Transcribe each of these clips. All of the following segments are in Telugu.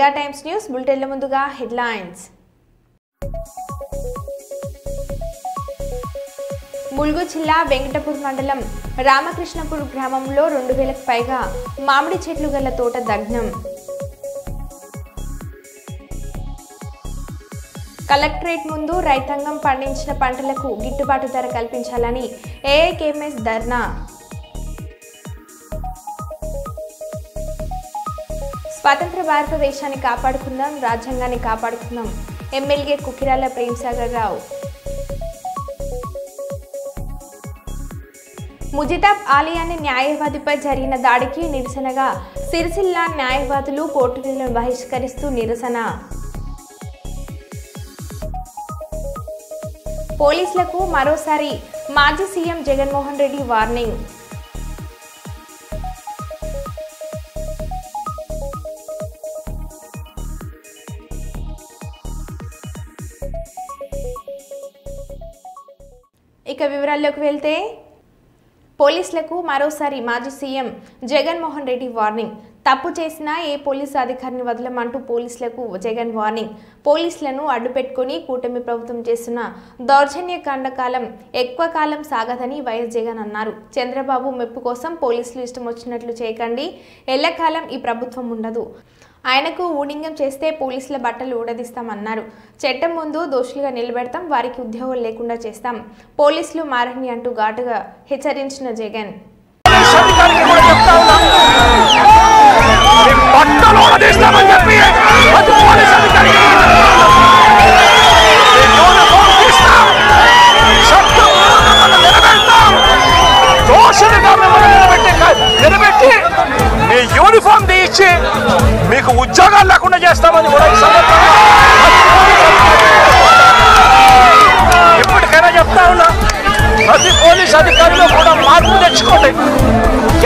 మెగా టైమ్స్ న్యూస్ బులెటిన్ల ముందుగా హెడ్లైన్స్. ములుగు జిల్లా వెంకటపూర్ మండలం రామకృష్ణపూర్ గ్రామంలో 2000కు పైగా మామిడి చెట్లు గల తోట దగ్నం. కలెక్టరేట్ ముందు రైతాంగం పండించిన పంటలకు గిట్టుబాటు ధర కల్పించాలని ఏఐకేఎంఎస్ ధర్నా. స్వతంత్ర భారతదేశాన్ని కాపాడుకుందాం, రాజ్యాంగాన్ని కాపాడుకుందాం. ఎమ్మెల్యే కుకిరాల ప్రేమ్సాగర్ రావు. ముజితాబ్ ఆలియాని న్యాయవాదిపై జరిగిన దాడికి నిరసనగా సిరిసిల్ల న్యాయవాదులు కోర్టులను బహిష్కరిస్తూ నిరసన. పోలీసులకు మరోసారి మాజీ సీఎం జగన్మోహన్ రెడ్డి వార్నింగ్. ఇక వివరాల్లోకి వెళ్తే, పోలీసులకు మరోసారి మాజీ సీఎం జగన్మోహన్ రెడ్డి వార్నింగ్. తప్పు చేసిన ఏ పోలీసు అధికారిని వదలమంటూ పోలీసులకు జగన్ వార్నింగ్. పోలీసులను అడ్డుపెట్టుకుని కూటమి ప్రభుత్వం చేస్తున్న దౌర్జన్య కాండకాలం ఎక్కువ కాలం సాగదని వైఎస్ జగన్ అన్నారు. చంద్రబాబు మెప్పు కోసం పోలీసులు ఇష్టం వచ్చినట్లు చేయకండి, ఎల్లకాలం ఈ ప్రభుత్వం ఉండదు. ఆయనకు ఊడింగం చేస్తే పోలీసుల బట్టలు ఊడదీస్తామన్నారు. చట్టం ముందు దోషులుగా నిలబెడతాం, వారికి ఉద్యోగాలు లేకుండా చేస్తాం, పోలీసులు మారని అంటూ ఘాటుగా హెచ్చరించిన జగన్. యూనిఫామ్ తీయించి మీకు ఉద్యోగాలు లేకుండా చేస్తామని కూడా ఇప్పటికైనా చెప్తా ఉన్నా. ప్రతి పోలీస్ అధికారిలో కూడా మార్పు తెచ్చుకోండి.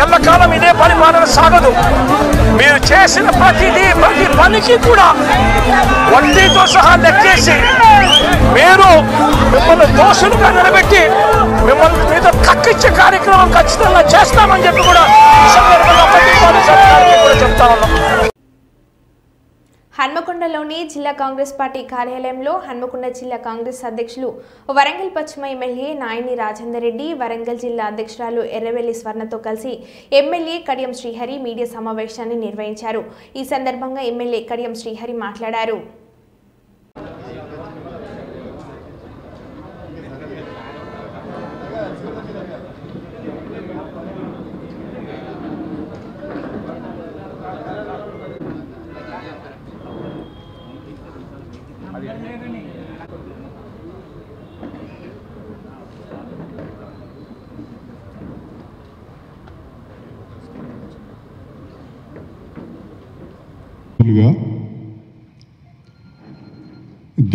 ఎల్లకాలం ఇదే పరిపాలన సాగదు. మీరు చేసిన ప్రతి పనికి కూడా వడ్డీతో సహా లెక్కేసి మీరు మిమ్మల్ని దోషులుగా నిలబెట్టి మిమ్మల్ని మీద కక్కిచ్చే కార్యక్రమం ఖచ్చితంగా చేస్తామని చెప్పి కూడా చెప్తా ఉన్నాం. హన్మకొండలోని జిల్లా కాంగ్రెస్ పార్టీ కార్యాలయంలో హన్మకొండ జిల్లా కాంగ్రెస్ అధ్యక్షులు వరంగల్ పశ్చిమ ఎమ్మెల్యే నాయని రాజేందర్ రెడ్డి, వరంగల్ జిల్లా అధ్యక్షురాలు ఎర్రవెల్లి స్వర్ణతో కలిసి ఎమ్మెల్యే కడియం శ్రీహరి మీడియా సమావేశాన్ని నిర్వహించారు. ఈ సందర్భంగా ఎమ్మెల్యే కడియం శ్రీహరి మాట్లాడారు.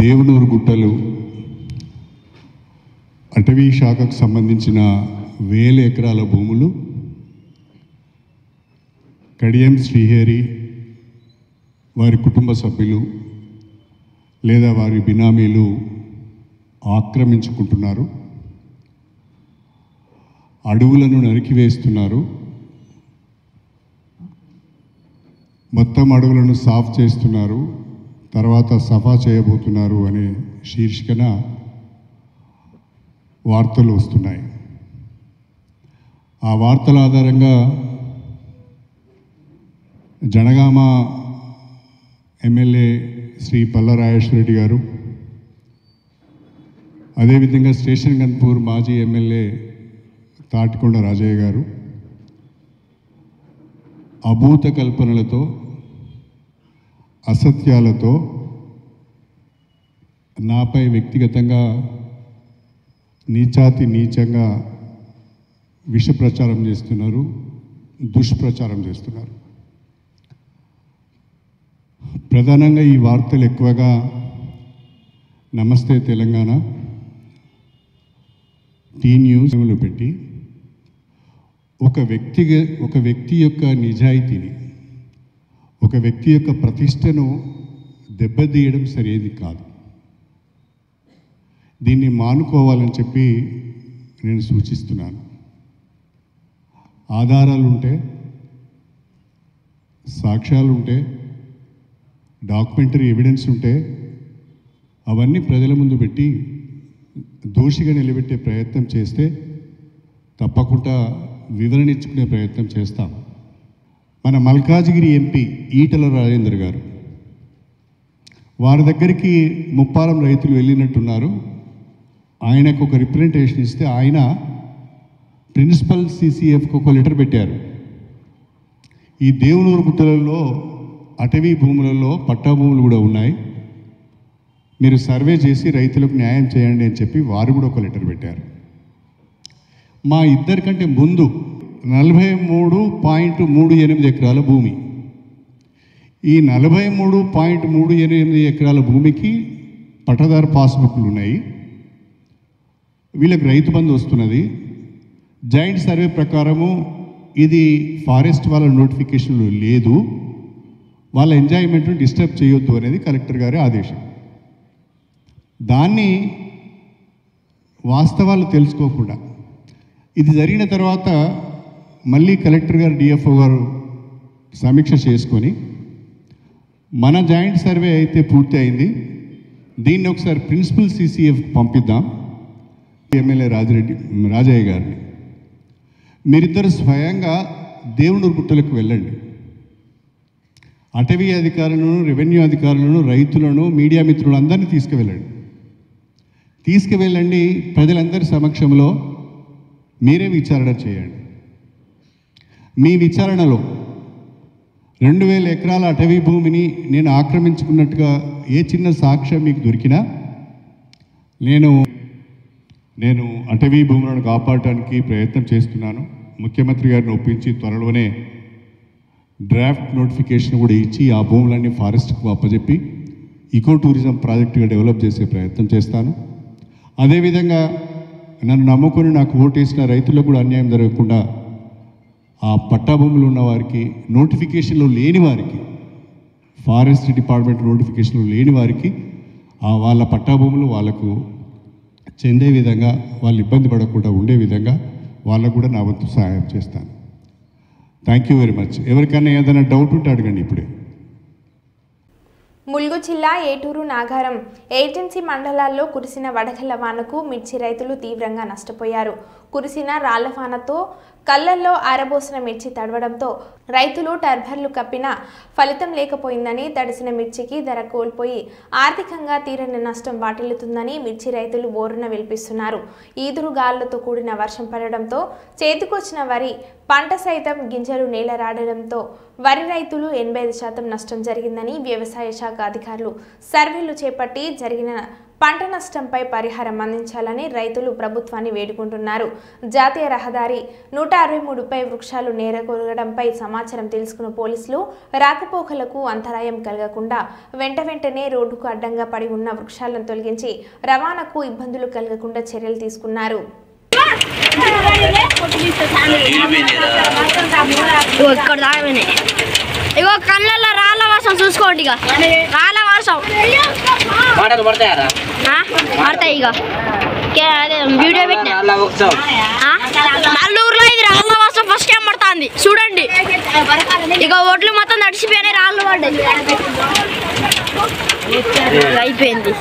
దేవనూరు గుట్టలు అటవీ శాఖకు సంబంధించిన 1000 ఎకరాల భూములు కడియం శ్రీహరి వారి కుటుంబ సభ్యులు లేదా వారి బినామీలు ఆక్రమించుకుంటున్నారు, అడవులను నరికివేస్తున్నారు, మొత్తం అడవులను సాఫ్ చేస్తున్నారు, తర్వాత సఫా చేయబోతున్నారు అనే శీర్షికన వార్తలు వస్తున్నాయి. ఆ వార్తల ఆధారంగా జనగామ ఎమ్మెల్యే శ్రీ పల్లా రాజేశ్వర రెడ్డి గారు, అదేవిధంగా స్టేషన్ గన్పూర్ మాజీ ఎమ్మెల్యే తాటికొండ రాజయ్య గారు అభూత కల్పనలతో, అసత్యాలతో నాపై వ్యక్తిగతంగా నీచంగా విష ప్రచారం చేస్తున్నారు, దుష్ప్రచారం చేస్తున్నారు. ప్రధానంగా ఈ వార్తలు ఎక్కువగా నమస్తే తెలంగాణ, టీ న్యూస్లో పెట్టి ఒక వ్యక్తి యొక్క నిజాయితీని, ఒక వ్యక్తి యొక్క ప్రతిష్టను దెబ్బతీయడం సరైనది కాదు. దీన్ని మానుకోవాలని చెప్పి నేను సూచిస్తున్నాను. ఆధారాలు ఉంటే, సాక్ష్యాలు ఉంటే డాక్యుమెంటరీ ఎవిడెన్స్ ఉంటే అవన్నీ ప్రజల ముందు పెట్టి దోషిగా నిలబెట్టే ప్రయత్నం చేస్తే తప్పకుండా వివరణ ఇచ్చుకునే ప్రయత్నం చేస్తాం. మన మల్కాజ్గిరి ఎంపీ ఈటల రాజేందర్ గారు, వారి దగ్గరికి ముప్పారం రైతులు వెళ్ళినట్టున్నారు. ఆయనకు ఒక రిప్రజెంటేషన్ ఇస్తే ఆయన ప్రిన్సిపల్ CCFకు ఒక లెటర్ పెట్టారు. ఈ దేవునూరు గుట్టలలో అటవీ భూములలో పట్టా భూములు కూడా ఉన్నాయి, మీరు సర్వే చేసి రైతులకు న్యాయం చేయండి అని చెప్పి వారు కూడా ఒక లెటర్ పెట్టారు. మా ఇద్దరికంటే ముందు 43.38 ఎకరాల భూమి, ఈ 43.38 ఎకరాల భూమికి పట్టదారు పాస్బుక్లు ఉన్నాయి. వీళ్ళకి రైతు బంధు వస్తున్నది. జాయింట్ సర్వే ప్రకారము ఇది ఫారెస్ట్ వాళ్ళ నోటిఫికేషన్లో లేదు, వాళ్ళ ఎంజాయ్మెంట్ను డిస్టర్బ్ చేయొద్దు అనేది కలెక్టర్ గారి ఆదేశం. దాన్ని వాస్తవాలు తెలుసుకోకుండా ఇది జరిగిన తర్వాత మళ్ళీ కలెక్టర్ గారు DFO గారు సమీక్ష చేసుకొని మన జాయింట్ సర్వే అయితే పూర్తి అయింది, దీన్ని ఒకసారి ప్రిన్సిపల్ CCF పంపిద్దాం. ఎమ్మెల్యే రాజయ్య గారిని మీరిద్దరు స్వయంగా దేవునూరు గుట్టలకు వెళ్ళండి. అటవీ అధికారులను, రెవెన్యూ అధికారులను, రైతులను, మీడియా మిత్రులు అందరినీ తీసుకువెళ్ళండి. ప్రజలందరి సమక్షంలో మీరే విచారణ చేయండి. మీ విచారణలో 2000 ఎకరాల అటవీ భూమిని నేను ఆక్రమించుకున్నట్టుగా ఏ చిన్న సాక్ష్యం మీకు దొరికినా నేను అటవీ భూములను కాపాడటానికి ప్రయత్నం చేస్తున్నాను. ముఖ్యమంత్రి గారిని ఒప్పించి త్వరలోనే డ్రాఫ్ట్ నోటిఫికేషన్ కూడా ఇచ్చి ఆ భూములన్నీ ఫారెస్ట్కు అప్పచెప్పి ఈకో టూరిజం ప్రాజెక్టుగా డెవలప్ చేసే ప్రయత్నం చేస్తాను. అదేవిధంగా నన్ను నమ్ముకొని నాకు ఓటేసిన రైతులకు కూడా అన్యాయం జరగకుండా ఆ పట్టా భూములు ఉన్న వారికి, నోటిఫికేషన్లో లేని వారికి, ఫారెస్ట్ డిపార్ట్మెంట్ నోటిఫికేషన్లో లేని వారికి వాళ్ళ పట్టా భూములు వాళ్ళకు చెందే విధంగా, వాళ్ళు ఇబ్బంది పడకుండా ఉండే విధంగా వాళ్ళకు కూడా నా వంతు సహాయం చేస్తాను. Thank you very much. ఎవరికైనా ఏదైనా డౌట్ ఉంటే అడగండి ఇప్పుడే. ములుగు జిల్లా ఏటూరు, నాగారం ఏజెన్సీ మండలాల్లో కురిసిన వడగళ్ల వానకు మిర్చి రైతులు తీవ్రంగా నష్టపోయారు. కురిసిన రాళ్ల వానతో కళ్ళల్లో ఆరబోసిన మిర్చి తడవడంతో రైతులు టర్బర్లు కప్పినా ఫలితం లేకపోయిందని, తడిసిన మిర్చికి ధర కోల్పోయి ఆర్థికంగా తీరని నష్టం వాటిల్లుతుందని మిర్చి రైతులు బోరున విలిపిస్తున్నారు. ఈదురు గాలులతో కూడిన వర్షం పడడంతో చేతికొచ్చిన వరి పంట సైతం గింజలు నేలరాడడంతో వరి రైతులు 85% నష్టం జరిగిందని వ్యవసాయ శాఖ అధికారులు సర్వేలు చేపట్టి జరిగిన పంట నష్టంపై పరిహారం అందించాలని రైతులు ప్రభుత్వాన్ని వేడుకుంటున్నారు. జాతీయ రహదారి 163పై వృక్షాలు నేరకొరగడంపై సమాచారం తెలుసుకున్న పోలీసులు రాకపోకలకు అంతరాయం కలగకుండా వెంటనే రోడ్డుకు అడ్డంగా పడి ఉన్న వృక్షాలను తొలగించి రవాణాకు ఇబ్బందులు కలగకుండా చర్యలు తీసుకున్నారు. ఇగో కళ్ళల్లో రాళ్ళ వర్షం చూసుకోండి. ఇక రాళ్ళ వర్షం పడతాయి. ఇక అదే వీడియో పెట్టిన నల్లూరులో ఇది రాళ్ళ వర్షం ఫస్ట్ టైం పడుతుంది చూడండి. ఇక ఒడ్లు మొత్తం నడిచిపోయినాయి, రాళ్ళు పడ్డాయి, అయిపోయింది.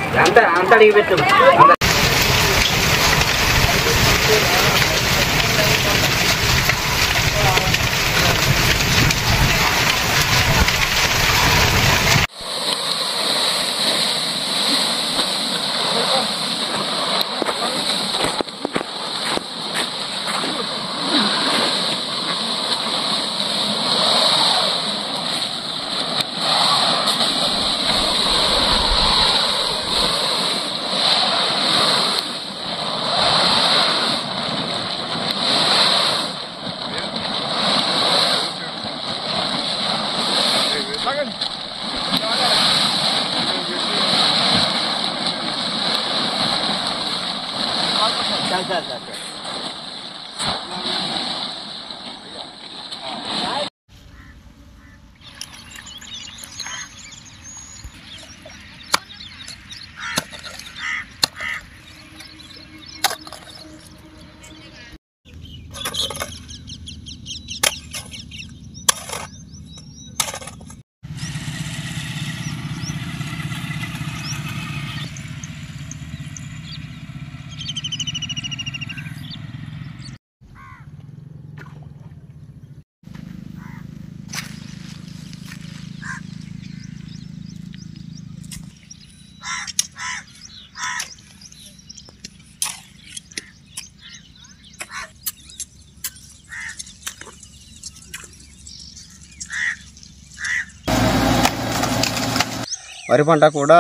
వరి పంట కూడా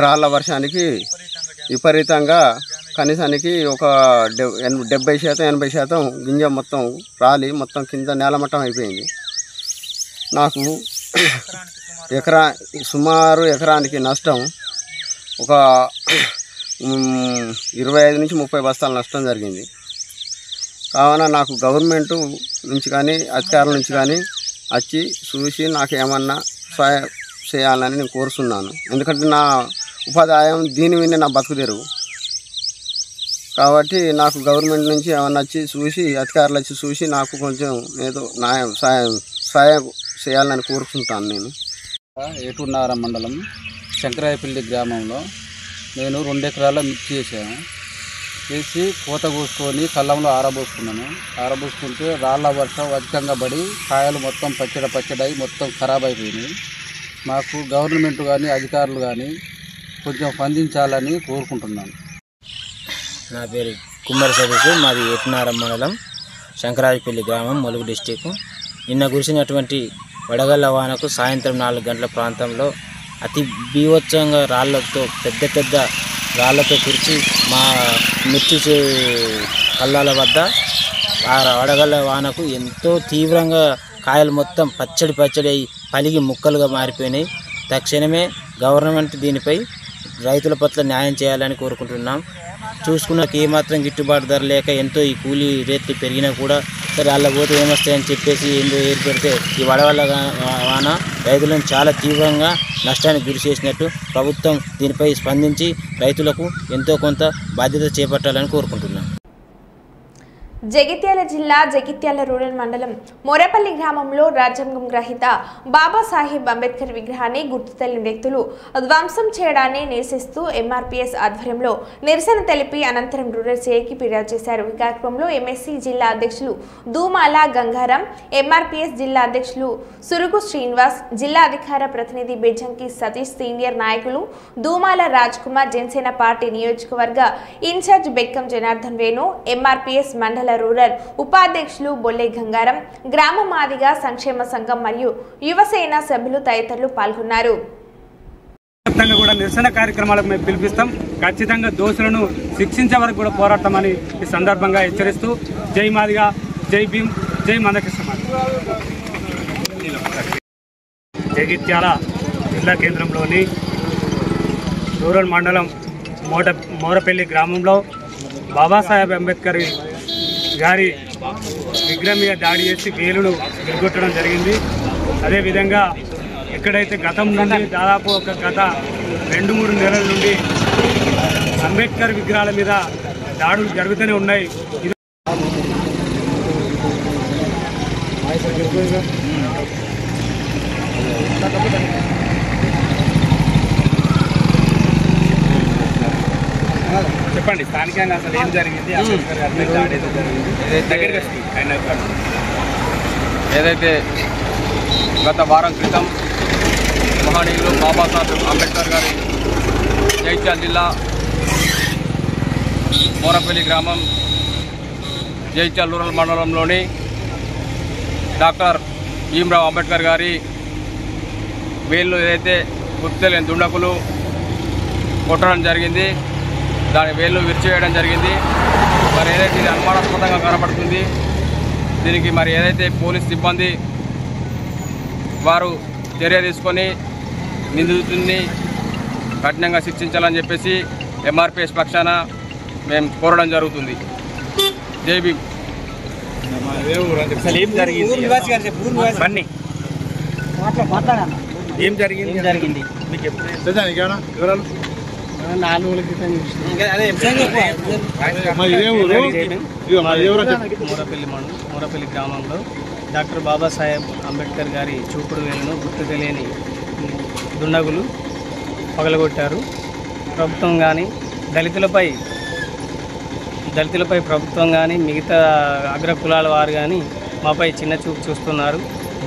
రాళ్ళ వర్షానికి విపరీతంగా కనీసానికి ఒక 70-80% గింజ మొత్తం రాలి మొత్తం కింద నేలమట్టం అయిపోయింది. నాకు సుమారు ఎకరానికి నష్టం ఒక 25-30 బస్తాల నష్టం జరిగింది. కావున నాకు గవర్నమెంట్ నుంచి కానీ అధికారుల నుంచి కానీ వచ్చి చూసి నాకు ఏమన్నా సహాయం చేయాలని నేను కోరుతున్నాను. ఎందుకంటే నా ఉపాధ్యాయం దీని మీద నా బతుకు తెరువు కాబట్టి నాకు గవర్నమెంట్ నుంచి ఏమన్నా వచ్చి చూసి అధికారులు వచ్చి చూసి నాకు కొంచెం ఏదో న్యాయం సహాయం చేయాలని కోరుకుంటాను. నేను ఏటూరునగర మండలం శంకరాయపల్లి గ్రామంలో నేను 2 ఎకరాల మిర్చి చేశాను. చేసి పూత కోసుకొని కళ్ళంలో ఆరబోసుకుంటే రాళ్ళ వర్షం అధికంగా పడి కాయలు మొత్తం పచ్చడి మొత్తం ఖరాబ్ అయిపోయినాయి. మాకు గవర్నమెంట్ కానీ అధికారులు కానీ కొంచెం స్పందించాలని కోరుకుంటున్నాను. నా పేరు కుమ్మరి సతీష్, మాది ఏటూరునగర మండలం శంకరాయపల్లి గ్రామం, ములుగు డిస్టిక్. నిన్న కురిసినటువంటి వడగళ్ల వానకు సాయంత్రం 4 గంటల ప్రాంతంలో అతి బీభత్సంగా పెద్ద రాళ్లతో కురిచి మా మిర్చి కళ్ళాల వద్ద ఆ వడగళ్ల వానకు ఎంతో తీవ్రంగా కాయలు మొత్తం పచ్చడి అయి పలిగి ముక్కలుగా మారిపోయినాయి. తక్షణమే గవర్నమెంట్ దీనిపై రైతుల పట్ల న్యాయం చేయాలని కోరుకుంటున్నాం. చూసుకున్నాక ఏమాత్రం గిట్టుబాటు ధర లేక ఎంతో ఈ కూలీ రేట్లు పెరిగినా కూడా సరే అలా పోతే ఏమొస్తాయని చెప్పేసి ఏర్పడితే ఈ వడవల్ల వాన రైతులను చాలా తీవ్రంగా నష్టానికి గురి చేసినట్టు ప్రభుత్వం దీనిపై స్పందించి రైతులకు ఎంతో కొంత బాధ్యత చేపట్టాలని కోరుకుంటున్నాం. జగిత్యాల జిల్లా జగిత్యాల రూరల్ మండలం మోరపల్లి గ్రామంలో రాజ్యాంగం గ్రహీత బాబాసాహెబ్ అంబేద్కర్ విగ్రహాన్ని గుర్తు తెలియని వ్యక్తులు ధ్వంసం చేయడాన్ని నిరసిస్తూ ఎంఆర్పీఎస్ ఆధ్వర్యంలో నిరసన తెలిపి అనంతరం రూరల్ సిఐకి ఫిర్యాదు చేశారు. ఈ కార్యక్రమంలో ఎంఎస్సీ జిల్లా అధ్యక్షులు దూమాల గంగారం, ఎంఆర్పీఎస్ జిల్లా అధ్యక్షులు సురుగు శ్రీనివాస్, జిల్లా అధికార ప్రతినిధి బెజ్జంకి సతీష్, సీనియర్ నాయకులు దూమాల రాజ్ కుమార్, జనసేన పార్టీ నియోజకవర్గ ఇన్ఛార్జ్ బెక్కం జనార్దన్ వేణు, ఎంఆర్పీఎస్ మండల రూరల్ ఉపాధ్యక్షులు బొల్లె గంగారం, గ్రామ మాదిగ సంక్షేమ సంఘం మరియు యువసేన సభ్యులు తదితరులు పాల్గొన్నారు. కూడా నిరసన కార్యక్రమాలకు మేము పిలిపిస్తాం. ఖచ్చితంగా దోషులను శిక్షించే వరకు కూడా పోరాడతామని ఈ సందర్భంగా హెచ్చరిస్తూ జై మాదిగ, జై భీమ్, జై మందకృష్ణ. జగిత్యాల జిల్లా కేంద్రంలోని రూరల్ మండలం మోరపల్లి గ్రామంలో బాబాసాహెబ్ అంబేద్కర్ గారి విగ్రహం మీద దాడి చేసి వేలును విరగొట్టడం జరిగింది. అదేవిధంగా ఎక్కడైతే గతం నుండి దాదాపు గత 2-3 నెలల నుండి అంబేద్కర్ విగ్రహాల మీద దాడులు జరుగుతూనే ఉన్నాయి. చెప్పండి, స్థానికంగా అసలు ఏం జరిగింది? ఏదైతే గత వారం క్రితం మహనీయులు బాబాసాహెబ్ అంబేద్కర్ గారి జగిత్యాల జిల్లా మోరపల్లి గ్రామం జగిత్యాల రూరల్ మండలంలోని డాక్టర్ భీమ్రావ్ అంబేద్కర్ గారి వేళ్ళు ఏదైతే గుర్తులేని దుండకులు కొట్టడం జరిగింది, దాని వేళ్ళు విరిచివేయడం జరిగింది. మరి ఏదైతే ఇది అనుమానాస్పదంగా కనబడుతుంది, దీనికి మరి ఏదైతే పోలీస్ సిబ్బంది వారు చర్య తీసుకొని నిందితుడిని కఠినంగా శిక్షించాలని చెప్పేసి ఎంఆర్పీఎస్ పక్షాన మేము కోరడం జరుగుతుంది. జై భీమ్. ఏం జరిగింది? ఏం జరిగింది మీకు వివరాలు? 4 రోజుల క్రితం మోరపల్లి గ్రామంలో డాక్టర్ బాబాసాహెబ్ అంబేద్కర్ గారి చూపుడు వేలును గుర్తు తెలియని దుండగులు పగలగొట్టారు. ప్రభుత్వం కానీ దళితులపై ప్రభుత్వం కానీ మిగతా అగ్ర కులాల వారు కానీ మాపై చిన్న చూపు చూస్తున్నారు.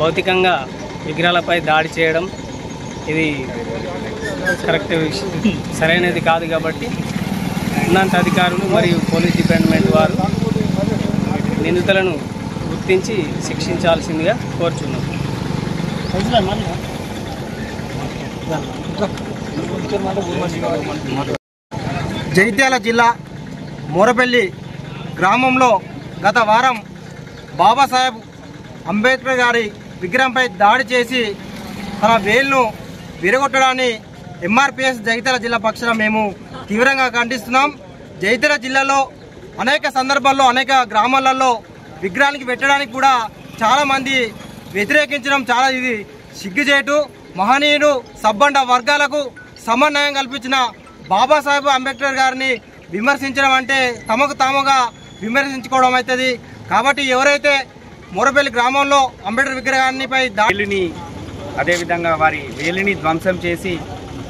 భౌతికంగా విగ్రహాలపై దాడి చేయడం ఇది కరెక్ట్ సరైనది కాదు. కాబట్టి ఉన్నత అధికారులు మరియు పోలీస్ డిపార్ట్మెంట్ వారు నిందితులను గుర్తించి శిక్షించాల్సిందిగా కోరుచున్నాం. జగిత్యాల జిల్లా మోరపల్లి గ్రామంలో గత వారం బాబాసాహెబ్ అంబేద్కర్ గారి విగ్రహంపై దాడి చేసి తన వేలును విరగొట్టడాన్ని ఎంఆర్పిఎస్ జగిత్యాల జిల్లా పక్షాన మేము తీవ్రంగా ఖండిస్తున్నాం. జగిత్యాల జిల్లాలో అనేక సందర్భాల్లో అనేక గ్రామాలలో విగ్రహానికి పెట్టడానికి కూడా చాలామంది వ్యతిరేకించడం చాలా ఇది సిగ్గుచేటు. మహనీయుడు సబ్బండ వర్గాలకు సమన్వయం కల్పించిన బాబాసాహెబ్ అంబేద్కర్ గారిని విమర్శించడం అంటే తమకు తాముగా విమర్శించుకోవడం అవుతుంది. కాబట్టి ఎవరైతే మోరపల్లి గ్రామంలో అంబేద్కర్ విగ్రహాన్నిపై దాడిని అదేవిధంగా వారి వేలిని ధ్వంసం చేసి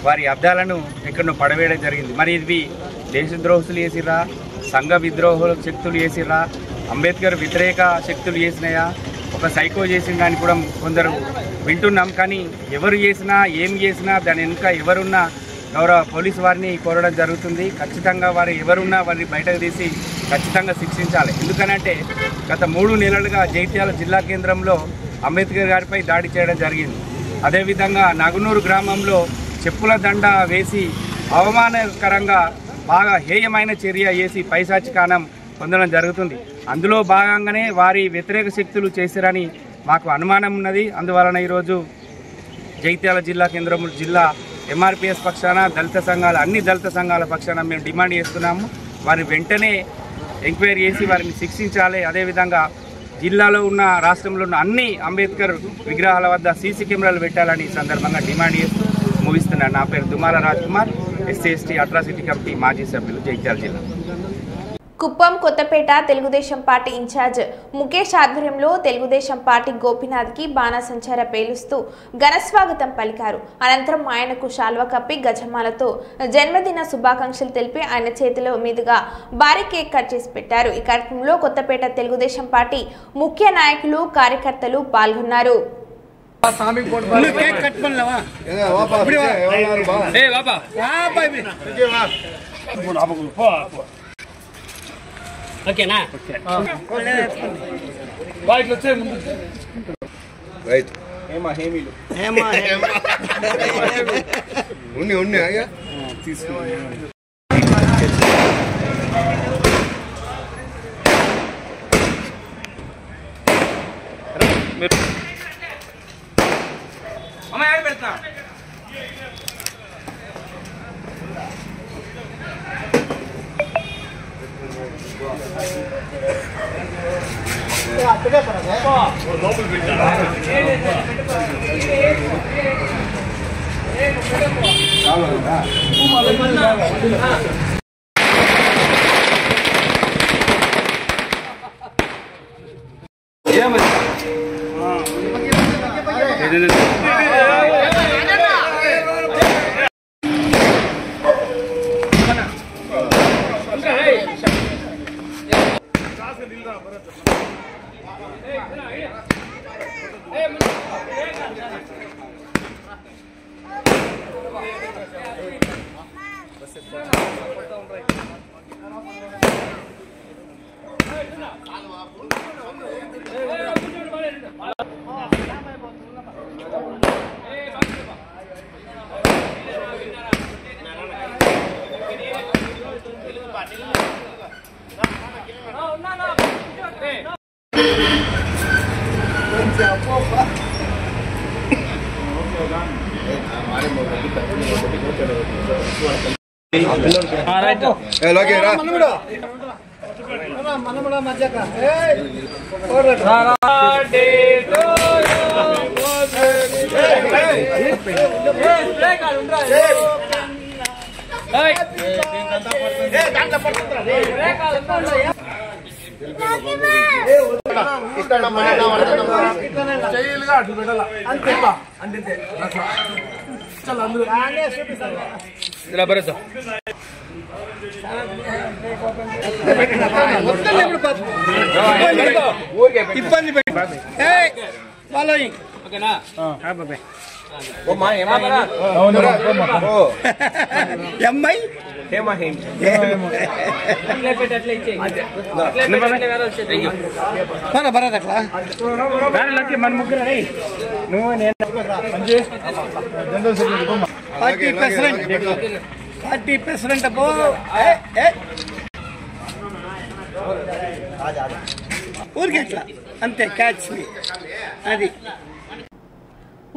వారి అద్దాలను ఎక్కడో పడవేయడం జరిగింది. మరి ఇది దేశద్రోహులు చేసిరా, సంఘ విద్రోహ శక్తులు చేసిరా, అంబేద్కర్ వ్యతిరేక శక్తులు చేసినాయా, ఒక సైకో చేసిన దాన్ని కూడా కొందరు వింటున్నాం. కానీ ఎవరు చేసినా ఏం చేసినా దాని వెనుక ఎవరున్నా గౌరవ పోలీసు వారిని కోరడం జరుగుతుంది. ఖచ్చితంగా వారు ఎవరున్నా వారిని బయటకు తీసి ఖచ్చితంగా శిక్షించాలి. ఎందుకనంటే గత 3 నెలలుగా జగిత్యాల జిల్లా కేంద్రంలో అంబేద్కర్ గారిపై దాడి చేయడం జరిగింది. అదేవిధంగా నగునూరు గ్రామంలో చెప్పుల దండ వేసి అవమానకరంగా బాగా హేయమైన చర్య చేసి పైశాచికానం పొందడం జరుగుతుంది. అందులో భాగంగానే వారి వ్యతిరేక శక్తులు చేశారని మాకు అనుమానం ఉన్నది. అందువలన ఈరోజు జగిత్యాల జిల్లా కేంద్రం జిల్లా ఎంఆర్పిఎస్ పక్షాన దళిత సంఘాల అన్ని దళిత సంఘాల పక్షాన మేము డిమాండ్ చేస్తున్నాము. వారిని వెంటనే ఎంక్వైరీ చేసి వారిని శిక్షించాలి. అదేవిధంగా జిల్లాలో ఉన్న రాష్ట్రంలో ఉన్న అన్ని అంబేద్కర్ విగ్రహాల వద్ద సీసీ కెమెరాలు పెట్టాలని సందర్భంగా డిమాండ్ చేస్తూ ముగిస్తున్నాను. నా పేరు దుమాల రాజ్ కుమార్, ఎస్సీ/ఎస్టీ అట్రాసిటీ కమిటీ మాజీ సభ్యులు, జగిత్యాల జిల్లా. కుప్పం కొత్తపేట తెలుగుదేశం పార్టీ ఇన్ఛార్జ్ ముఖేష్ ఆధ్వర్యంలో తెలుగుదేశం పార్టీ గోపీనాథ్కి బాణాసంచార పేలుస్తూ ఘనస్వాగతం పలికారు. అనంతరం ఆయనకు శాల్వా కప్పి గజమాలతో జన్మదిన శుభాకాంక్షలు తెలిపి ఆయన చేతుల మీదుగా భారీ కేక్ కట్ చేసి పెట్టారు. ఈ కార్యక్రమంలో కొత్తపేట తెలుగుదేశం పార్టీ ముఖ్య నాయకులు కార్యకర్తలు పాల్గొన్నారు. ఓకేనా? రైట్ ఉన్ని అయ్యా తీసుకో. ఇబ్బంది పెట్టి ఎంఐ మన ముగ్గురు నువ్వు నేను 40% అబ్బో ఊరికి ఎట్లా అంతే క్యాచ్ మీ అది.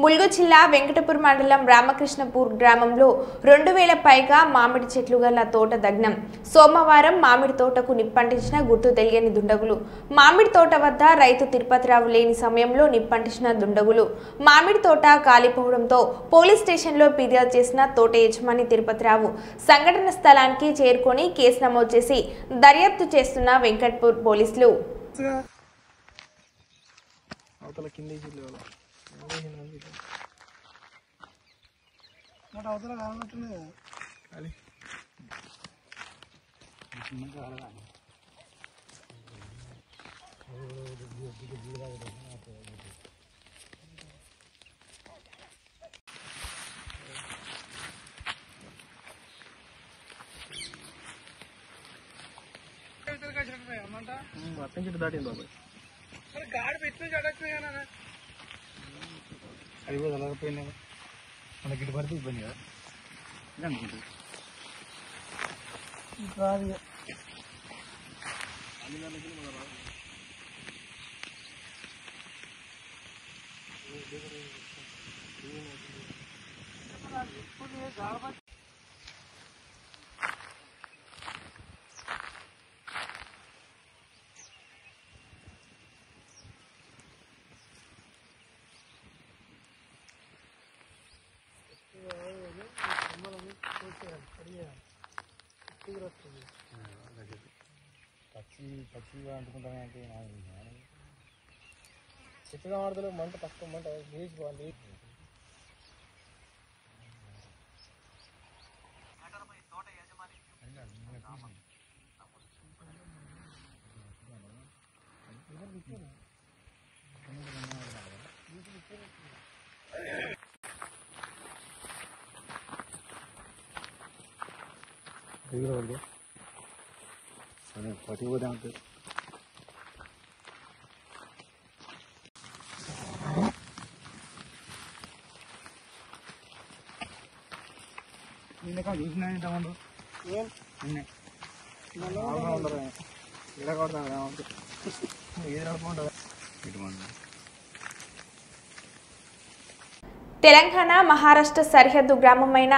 ములుగు జిల్లా వెంకటపూర్ మండలం రామకృష్ణపూర్ గ్రామంలో 2000 పైగా మామిడి చెట్లు గల తోట దగ్నం. సోమవారం మామిడి తోటకు నిప్పంటించిన గుర్తు తెలియని దుండగులు. మామిడి తోట వద్ద రైతు తిరుపతిరావు లేని సమయంలో నిప్పంటించిన దుండగులు. మామిడి తోట కాలిపోవడంతో పోలీస్ స్టేషన్లో ఫిర్యాదు చేసిన తోట యజమాని తిరుపతిరావు సంఘటన స్థలానికి చేరుకొని కేసు నమోదు చేసి దర్యాప్తు చేస్తున్న వెంకటపూర్ పోలీసులు. దాటింది బాబాయ్ గాడి పెట్టి అడగపోయానా అది కూడా అలగపోయినా మనకి ఇటు పడితే ఇబ్బంది కదా అనుకుంటుంది. పచ్చిగా అంటుకుంటానంటే చెట్టుగా వాడతలో మంట తక్కువ మంట లేచిపోవాలి. పట్టి పోతే ఉంటుంది. నిన్న చూసినా ఇంతమంది ఉండరు ఇలా కొడతాను ఏది నడుపుకుంటుంది. తెలంగాణ మహారాష్ట్ర సరిహద్దు గ్రామమైన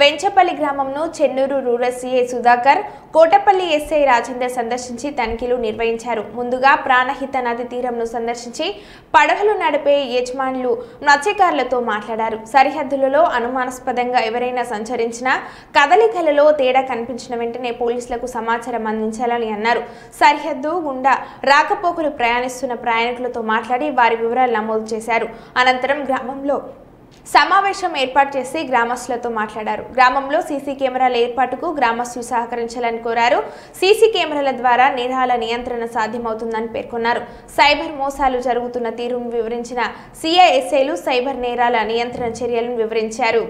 వెంచపల్లి గ్రామంను Chennur rural CI Sudhakar, Kotapalli SI Rajender సందర్శించి తనిఖీలు నిర్వహించారు. ముందుగా ప్రాణహిత నది తీరంను సందర్శించి పడవలు నడిపే యజమానులు, మత్స్యకారులతో మాట్లాడారు. సరిహద్దులలో అనుమానాస్పదంగా ఎవరైనా సంచరించినా, కదలికలలో తేడా కనిపించిన వెంటనే పోలీసులకు సమాచారం అందించాలని అన్నారు. సరిహద్దు గుండా రాకపోకలు ప్రయాణిస్తున్న ప్రయాణికులతో మాట్లాడి వారి వివరాలు నమోదు చేశారు. అనంతరం గ్రామంలో సమావేశం ఏర్పాటు చేసి గ్రామస్తులతో మాట్లాడారు. గ్రామంలో సీసీ కెమెరాల ఏర్పాటుకు గ్రామస్తులు సహకరించాలని కోరారు. సీసీ కెమెరాల ద్వారా నేరాల నియంత్రణ సాధ్యమవుతుందని పేర్కొన్నారు. సైబర్ మోసాలు జరుగుతున్న తీరును వివరించిన సిఐఎస్ఐలు సైబర్ నేరాల నియంత్రణ చర్యలను వివరించారు.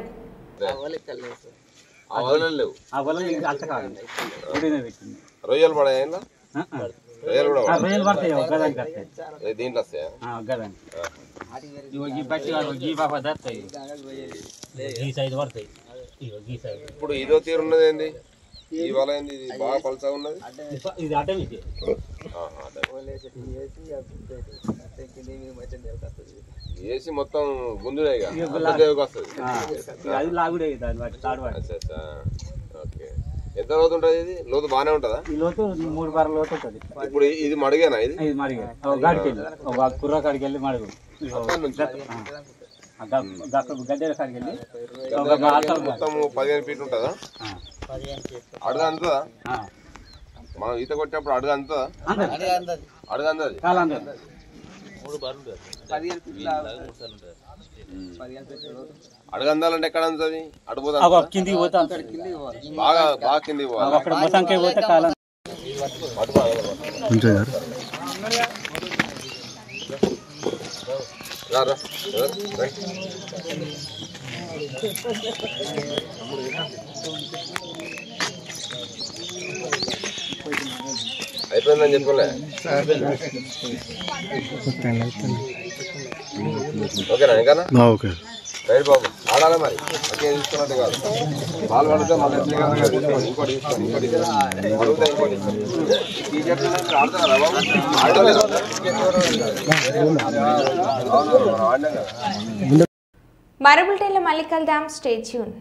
ఇప్పుడు ఇదో తీరు ఉన్నది ఏంది ఇవాళ ఏంది ఇది బాగా పలసగా ఉన్నది ఏసి మొత్తం ముందునే ఓకే. ఎంత లోతు ఉంటుంది ఇది? లోతు బాగానే ఉంటుందా? ఈ లోతు 3 బార్ల లోతు ఉంటుంది. ఇప్పుడు ఇది మడిగేనా? ఇది కుర్ర కాడికి వెళ్ళి మడుగు గద్దెల కాడికి వెళ్ళి మొత్తం 15 ఫీట్ ఉంటుందా? అడుగు అందుతుందా? మనం ఈత కొట్టినప్పుడు అడుగు అందుతుందా? అడుగు అందది అడుగు అందాలంటే ఎక్కడ అందుతుంది? అడుగుతా కిందికి పోతా బాగా బాగా కిందికి పోవాలి. అయిపోయిందని చెప్పలే ఓకేనా ఇంకా ఓకే రైట్ బాబు ఆడాలి మరి అట్లే తీసుకున్నట్టు కాదు బాల్ పడితే మళ్ళీ ఎట్లే కాదు తీసుకోండి ఇంకోటి తీసుకోండి ఇంకోటి అడుగుతా ఇంకోటి టీచర్స్ ఆడుతున్నారా బాబు ఆడలేదు మరో బులెటిన్లో మళ్ళీ కలుద్దాం. Stay tune.